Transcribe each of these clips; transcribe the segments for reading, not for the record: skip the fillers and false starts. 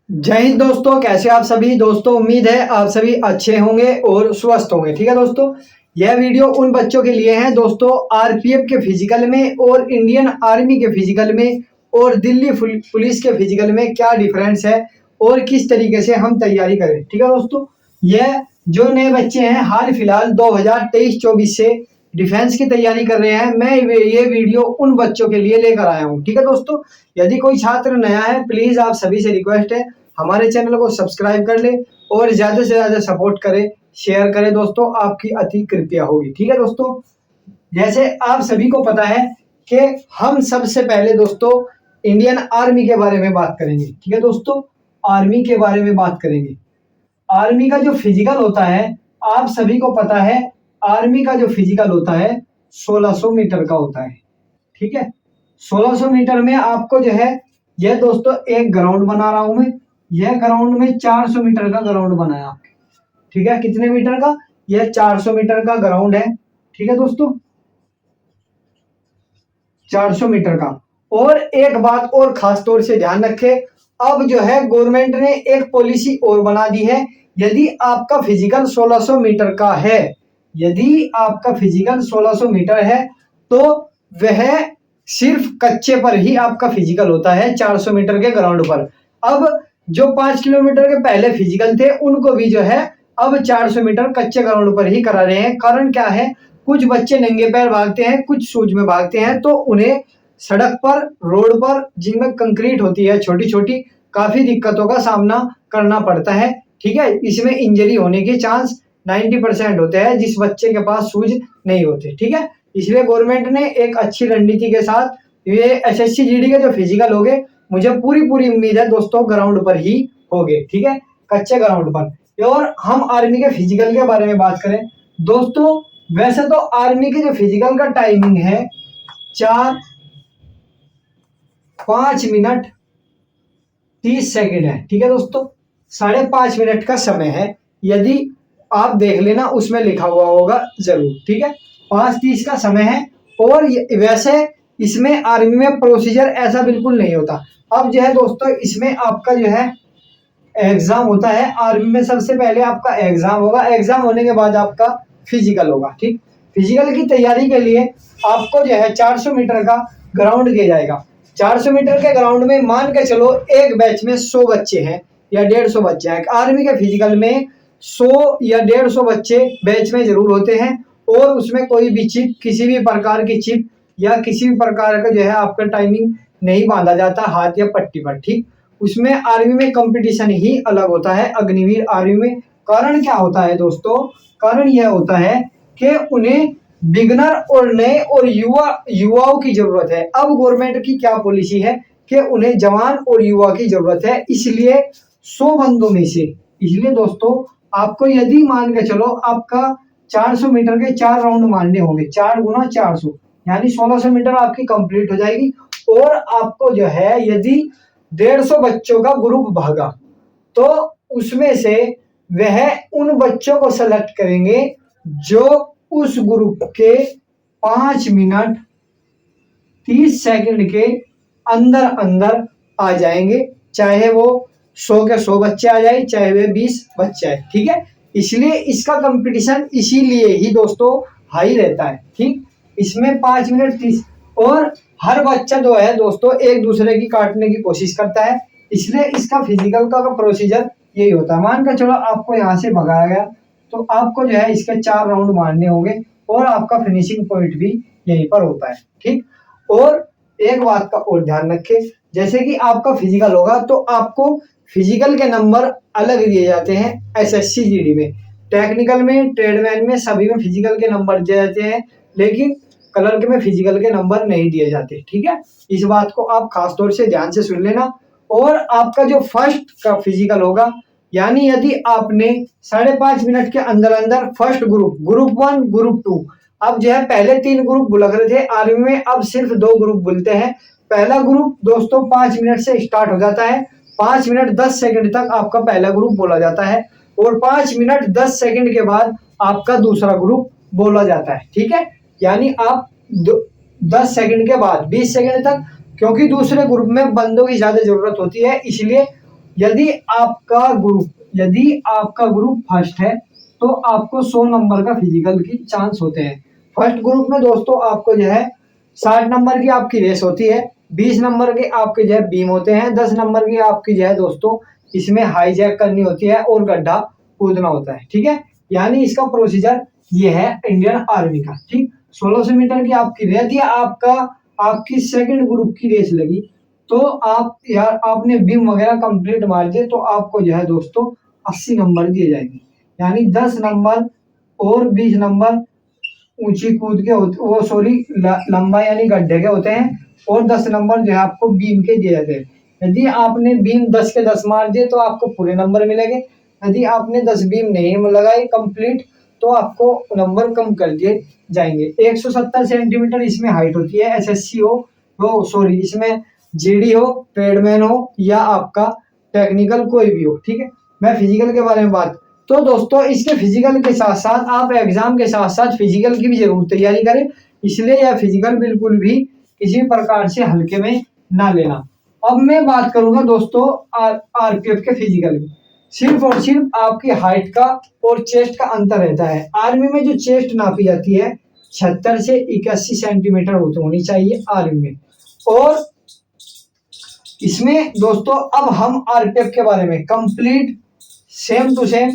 जय हिंद दोस्तों, कैसे आप सभी दोस्तों। उम्मीद है आप सभी अच्छे होंगे और स्वस्थ होंगे। ठीक है दोस्तों, यह वीडियो उन बच्चों के लिए है दोस्तों आरपीएफ के फिजिकल में और इंडियन आर्मी के फिजिकल में और दिल्ली पुलिस के फिजिकल में क्या डिफरेंस है और किस तरीके से हम तैयारी करें। ठीक है दोस्तों, यह जो नए बच्चे हैं हाल फिलहाल 2023-24 से डिफेंस की तैयारी कर रहे हैं, मैं ये वीडियो उन बच्चों के लिए लेकर आया हूँ। ठीक है दोस्तों, यदि कोई छात्र नया है प्लीज आप सभी से रिक्वेस्ट है हमारे चैनल को सब्सक्राइब कर ले और ज्यादा से ज्यादा सपोर्ट करें, शेयर करें दोस्तों, आपकी अति कृपया होगी। ठीक है दोस्तों, जैसे आप सभी को पता है कि हम सबसे पहले दोस्तों इंडियन आर्मी के बारे में बात करेंगे। ठीक है दोस्तों, आर्मी के बारे में बात करेंगे। आर्मी का जो फिजिकल होता है, आप सभी को पता है आर्मी का जो फिजिकल होता है 1600 मीटर का होता है। ठीक है, 1600 मीटर में आपको जो है यह दोस्तों एक ग्राउंड बना रहा हूं मैं। यह ग्राउंड में 400 मीटर का ग्राउंड बनाया। ठीक है, कितने मीटर का? यह 400 मीटर का ग्राउंड है। ठीक है दोस्तों, 400 मीटर का। और एक बात और खास तौर से ध्यान रखें, अब जो है गवर्नमेंट ने एक पॉलिसी और बना दी है। यदि आपका फिजिकल 1600 मीटर का है, यदि आपका फिजिकल 1600 मीटर है तो वह सिर्फ कच्चे पर ही आपका फिजिकल होता है 400 मीटर के ग्राउंड पर। अब जो 5 किलोमीटर के पहले फिजिकल थे उनको भी जो है अब 400 मीटर कच्चे ग्राउंड पर ही करा रहे हैं। कारण क्या है, कुछ बच्चे नंगे पैर भागते हैं, कुछ शूज में भागते हैं, तो उन्हें सड़क पर, रोड पर जिनमें कंक्रीट होती है छोटी छोटी, काफी दिक्कतों का सामना करना पड़ता है। ठीक है, इसमें इंजरी होने के चांस 90% होते हैं जिस बच्चे के पास शूज नहीं होते। ठीक है, इसलिए गवर्नमेंट ने एक अच्छी रणनीति के साथ ये एसएससी जीडी के जो फिजिकल हो गए, मुझे पूरी पूरी उम्मीद है दोस्तों ग्राउंड पर ही हो गए। ठीक है, कच्चे ग्राउंड पर। और हम आर्मी के फिजिकल के बारे में बात करें दोस्तों, वैसे तो आर्मी के जो फिजिकल का टाइमिंग है 5 मिनट 30 सेकंड है। ठीक है दोस्तों, 5.5 मिनट का समय है। यदि आप देख लेना उसमें लिखा हुआ होगा जरूर। ठीक है, 5:30 का समय है। और वैसे इसमें आर्मी में प्रोसीजर ऐसा बिल्कुल नहीं होता। अब जो है दोस्तों इसमें आपका जो है एग्जाम होता है। आर्मी में सबसे पहले आपका एग्जाम होगा, एग्जाम होने के बाद आपका फिजिकल होगा। ठीक, फिजिकल की तैयारी के लिए आपको जो है 400 मीटर का ग्राउंड दिया जाएगा। 400 मीटर के ग्राउंड में मान के चलो एक बैच में 100 बच्चे हैं या 150 बच्चे हैं। आर्मी के फिजिकल में 100 या 150 बच्चे बैच में जरूर होते हैं। और उसमें कोई भी चिप, किसी भी प्रकार की चिप या किसी भी प्रकार का जो है आपका टाइमिंग नहीं बांधा जाता हाथ या पट्टी पर। ठीक, उसमें आर्मी में कंपटीशन ही अलग होता है अग्निवीर आर्मी में। कारण क्या होता है दोस्तों, कारण यह होता है कि उन्हें बिगनर और नए और युवाओं की जरूरत है। अब गवर्नमेंट की क्या पॉलिसी है कि उन्हें जवान और युवा की जरूरत है, इसलिए 100 बंदों में से, इसलिए दोस्तों आपको यदि मान के चलो आपका 400 मीटर के 4 राउंड मारने होंगे, 4 गुना 400 यानी 1600 मीटर आपकी कंप्लीट हो जाएगी। और आपको जो है यदि 150 बच्चों का ग्रुप भागा तो उसमें से वह उन बच्चों को सेलेक्ट करेंगे जो उस ग्रुप के 5 मिनट 30 सेकंड के अंदर अंदर आ जाएंगे, चाहे वो 100 के 100 बच्चे आ जाए, चाहे वे 20 बच्चे आए। ठीक है, इसलिए इसका कंपटीशन इसीलिए ही दोस्तों हाई रहता है। ठीक, इसमें 5 मिनट 30 और हर बच्चा जो है दोस्तों एक दूसरे की काटने की कोशिश करता है, इसलिए इसका फिजिकल का प्रोसीजर यही होता है। मान कर चलो आपको यहाँ से भगाया गया तो आपको जो है इसके 4 राउंड मारने होंगे और आपका फिनिशिंग पॉइंट भी यहीं पर होता है। ठीक, और एक बात का और ध्यान रखें, जैसे कि आपका फिजिकल होगा तो आपको फिजिकल के नंबर अलग दिए जाते हैं एसएससी जीडी में। टेक्निकल में, ट्रेडमैन में, सभी में फिजिकल के नंबर दिए जाते हैं, लेकिन क्लर्क में फिजिकल के नंबर नहीं दिए जाते। ठीक है, इस बात को आप खास तौर से ध्यान से सुन लेना। और आपका जो फर्स्ट का फिजिकल होगा, यानी यदि आपने 5.5 मिनट के अंदर अंदर फर्स्ट ग्रुप 1 ग्रुप 2, अब जो है पहले 3 ग्रुप लग रहे थे आर्मी में, अब सिर्फ 2 ग्रुप बोलते हैं। पहला ग्रुप दोस्तों 5 मिनट से स्टार्ट हो जाता है, 5 मिनट 10 सेकंड तक आपका पहला ग्रुप बोला जाता है और 5 मिनट 10 सेकंड के बाद आपका दूसरा ग्रुप बोला जाता है। ठीक है, यानी आप 10 सेकंड के बाद 20 सेकंड तक, क्योंकि दूसरे ग्रुप में बंदों की ज्यादा जरूरत होती है, इसलिए यदि आपका ग्रुप फर्स्ट है तो आपको 100 नंबर का फिजिकल की चांस होते हैं। फर्स्ट ग्रुप में दोस्तों आपको जो है 60 नंबर की आपकी रेस होती है, 20 नंबर के आपके जो है बीम होते हैं, 10 नंबर की आपकी जो है दोस्तों इसमें हाई जैक करनी होती है और गड्ढा कूदना होता है। ठीक है, यानी इसका प्रोसीजर ये है इंडियन आर्मी का। ठीक, 1600 मीटर की आपकी रेस थी, आपकी सेकंड ग्रुप की रेस लगी तो आप यार आपने बीम वगैरह कंप्लीट मार दिए तो आपको जो है दोस्तों 80 नंबर दिए जाएंगे। यानी 10 नंबर और 20 नंबर ऊंची कूद के वो सॉरी लंबा यानी गड्ढे के होते हैं और 10 नंबर जो है आपको बीम के दिए जाते हैं। यदि आपने बीम 10 के 10 मार दिए तो आपको पूरे नंबर मिलेंगे। यदि आपने 10 बीम नहीं लगाई कंप्लीट तो आपको नंबर कम कर दिए जाएंगे। 170 सेंटीमीटर इसमें हाइट होती है, एसएससी हो सॉरी इसमें जीडी हो, ट्रेडमैन हो या आपका टेक्निकल कोई भी हो। ठीक है, मैं फिजिकल के बारे में बात तो दोस्तों इसके फिजिकल के साथ साथ आप एग्जाम के साथ साथ फिजिकल की भी जरूर तैयारी करें, इसलिए यह फिजिकल बिल्कुल भी किसी प्रकार से हल्के में ना लेना। अब मैं बात करूंगा दोस्तों आरपीएफ के फिजिकल की। सिर्फ और सिर्फ आपकी हाइट का और चेस्ट का अंतर रहता है। आर्मी में जो चेस्ट नापी जाती है 76 से 81 सेंटीमीटर होनी चाहिए आर्मी में। और इसमें दोस्तों अब हम आरपीएफ के बारे में complete same to same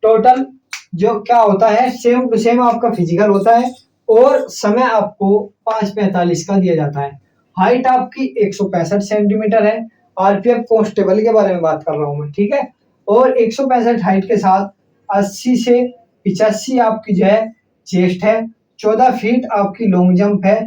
total जो क्या होता है सेम टू सेम आपका फिजिकल होता है और समय आपको 5:45 का दिया जाता है। हाइट आपकी 165 सेंटीमीटर है। आरपीएफ कांस्टेबल के बारे में बात कर रहा हूं मैं। ठीक है, और 165 हाइट के साथ 80 से 85 आपकी जो है चेस्ट है, 14 फीट आपकी लॉन्ग जंप है।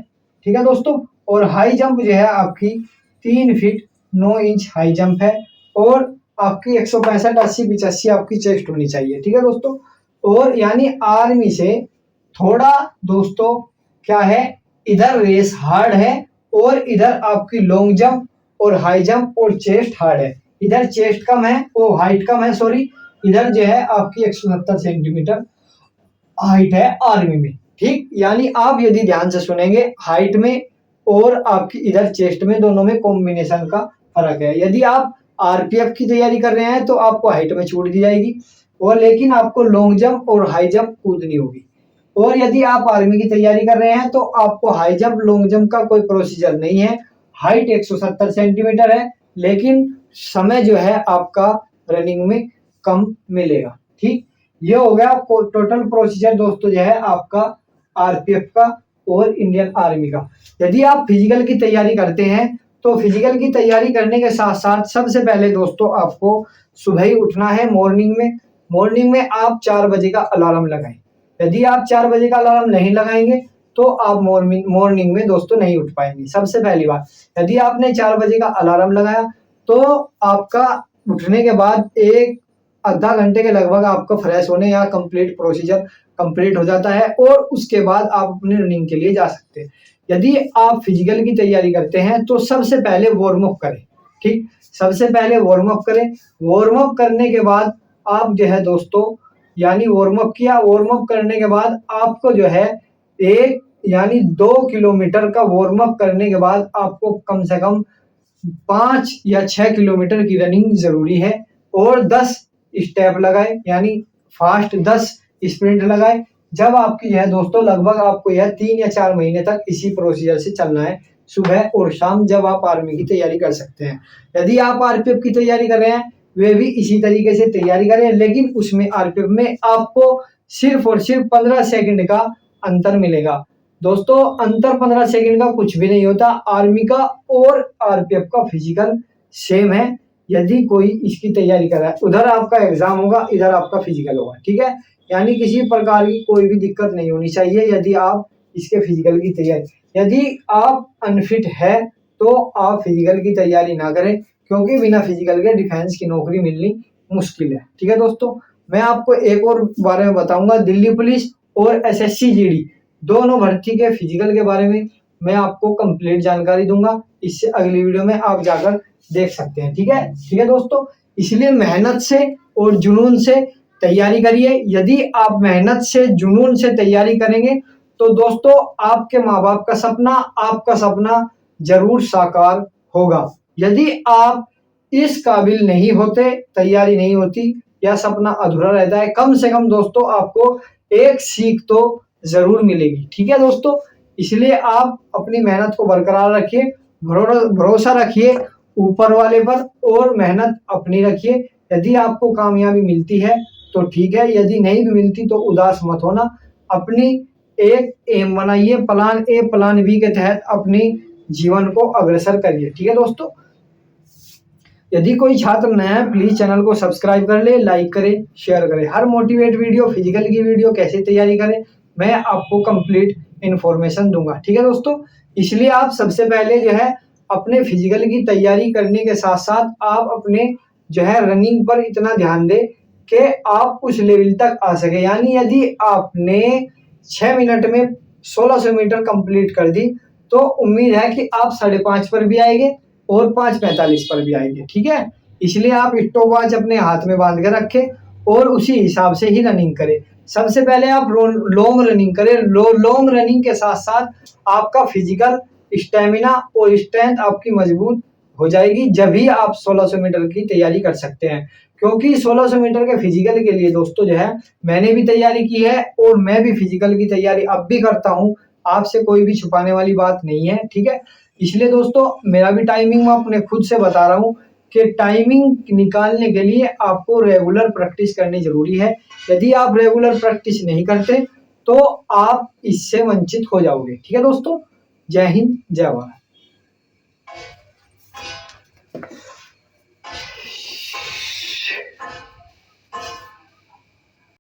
ठीक है दोस्तों, और हाई जंप जो है आपकी 3 फीट 9 इंच हाई जंप है और आपकी 165 80 85 आपकी चेस्ट होनी चाहिए। ठीक है दोस्तों, और यानी आर्मी से थोड़ा दोस्तों क्या है, इधर रेस हार्ड है और इधर आपकी लॉन्ग जंप और हाई जंप और चेस्ट हार्ड है। इधर चेस्ट कम है वो हाइट कम है सॉरी, इधर जो है आपकी 169 सेंटीमीटर हाइट है आर्मी में। ठीक, यानी आप यदि ध्यान से सुनेंगे हाइट में और आपकी इधर चेस्ट में दोनों में कॉम्बिनेशन का फर्क है। यदि आप आरपीएफ की तैयारी कर रहे हैं तो आपको हाइट में छूट दी जाएगी और लेकिन आपको लॉन्ग जंप और हाई जंप कूदनी होगी। और यदि आप आर्मी की तैयारी कर रहे हैं तो आपको हाई जंप लॉन्ग जंप का कोई प्रोसीजर नहीं है। हाइट 170 सेंटीमीटर है लेकिन समय जो है आपका रनिंग में कम मिलेगा। ठीक, ये हो गया टोटल प्रोसीजर दोस्तों जो है आपका आरपीएफ का और इंडियन आर्मी का। यदि आप फिजिकल की तैयारी करते हैं तो फिजिकल की तैयारी करने के साथ साथ सबसे पहले दोस्तों आपको सुबह ही उठना है। मॉर्निंग में आप 4 बजे का अलार्म लगाएं। यदि आप 4 बजे का अलार्म नहीं लगाएंगे तो आप मॉर्निंग में दोस्तों नहीं उठ पाएंगे। सबसे पहली बात, यदि आपने 4 बजे का अलार्म लगाया तो आपका उठने के बाद एक आधा घंटे के लगभग आपको फ्रेश होने या कंप्लीट प्रोसीजर कंप्लीट हो जाता है और उसके बाद आप अपने रनिंग के लिए जा सकते हैं। यदि आप फिजिकल की तैयारी करते हैं तो सबसे पहले वार्म अप करें। ठीक, सबसे पहले वार्म अप करें। वार्म अप करने के बाद आप जो है दोस्तों यानी वार्म अप किया, वार्म अप करने के बाद आपको जो है 2 किलोमीटर का वार्म अप करने के बाद आपको कम से कम 5 या 6 किलोमीटर की रनिंग जरूरी है और 10 स्टेप लगाए यानी फास्ट 10 स्प्रिंट लगाए। जब आपकी यह दोस्तों लगभग आपको यह 3 या 4 महीने तक इसी प्रोसीजर से चलना है सुबह और शाम, जब आप आर्मी की तैयारी कर सकते हैं। यदि आप आरपीएफ की तैयारी कर रहे हैं वे भी इसी तरीके से तैयारी करें, लेकिन उसमें आरपीएफ में आपको सिर्फ और सिर्फ 15 सेकंड का अंतर मिलेगा। दोस्तों अंतर 15 सेकंड का कुछ भी नहीं होता। आर्मी का और आरपीएफ का फिजिकल सेम है। यदि कोई इसकी तैयारी कर रहा है, उधर आपका एग्जाम होगा इधर आपका फिजिकल होगा। ठीक है, यानी किसी प्रकार की कोई भी दिक्कत नहीं होनी चाहिए यदि आप इसके फिजिकल की तैयारी। यदि आप अनफिट है तो आप फिजिकल की तैयारी ना करें क्योंकि बिना फिजिकल के डिफेंस की नौकरी मिलनी मुश्किल है। ठीक है दोस्तों, मैं आपको एक और बारे में बताऊंगा, दिल्ली पुलिस और एसएससी जीडी दोनों भर्ती के फिजिकल के बारे में मैं आपको कंप्लीट जानकारी दूंगा। इससे अगली वीडियो में आप जाकर देख सकते हैं। ठीक है दोस्तों, इसलिए मेहनत से और जुनून से तैयारी करिए। यदि आप मेहनत से जुनून से तैयारी करेंगे तो दोस्तों आपके माँ बाप का सपना, आपका सपना जरूर साकार होगा। यदि आप इस काबिल नहीं होते, तैयारी नहीं होती या सपना अधूरा रहता है। कम से कम दोस्तों आपको एक सीख तो जरूर मिलेगी। ठीक है दोस्तों, इसलिए आप अपनी मेहनत को बरकरार रखिए, भरोसा रखिए ऊपर वाले पर और मेहनत अपनी रखिए। यदि आपको कामयाबी मिलती है तो ठीक है, यदि नहीं भी मिलती तो उदास मत होना। अपनी एक एम बनाइए, प्लान ए प्लान बी के तहत अपनी जीवन को अग्रसर करिए। ठीक है दोस्तों, यदि कोई छात्र नया है प्लीज चैनल को सब्सक्राइब कर ले, लाइक करें, शेयर करें। हर मोटिवेट वीडियो, फिजिकल की वीडियो कैसे तैयारी करें मैं आपको कंप्लीट इन्फॉर्मेशन दूंगा। ठीक है दोस्तों, इसलिए आप सबसे पहले जो है अपने फिजिकल की तैयारी करने के साथ साथ आप अपने जो है रनिंग पर इतना ध्यान दें कि आप उस लेवल तक आ सके। यानी यदि आपने 6 मिनट में 1600 मीटर कंप्लीट कर दी तो उम्मीद है कि आप 5:30 पर भी आएंगे और 5:45 पर भी आएंगे। ठीक है, इसलिए आप स्टॉप वॉच अपने हाथ में बांध के रखें और उसी हिसाब से ही रनिंग करें। सबसे पहले आप लॉन्ग रनिंग करें। लॉन्ग रनिंग के साथ साथ आपका फिजिकल स्टेमिना और स्ट्रेंथ आपकी मजबूत हो जाएगी, जब ही आप 1600 मीटर की तैयारी कर सकते हैं। क्योंकि 1600 मीटर के फिजिकल के लिए दोस्तों जो है मैंने भी तैयारी की है और मैं भी फिजिकल की तैयारी अब भी करता हूं, आपसे कोई भी छुपाने वाली बात नहीं है। ठीक है, इसलिए दोस्तों मेरा भी टाइमिंग मैं अपने खुद से बता रहा हूं कि टाइमिंग निकालने के लिए आपको रेगुलर प्रैक्टिस करनी जरूरी है। यदि आप रेगुलर प्रैक्टिस नहीं करते तो आप इससे वंचित हो जाओगे। ठीक है दोस्तों, जय हिंद, जय भारत।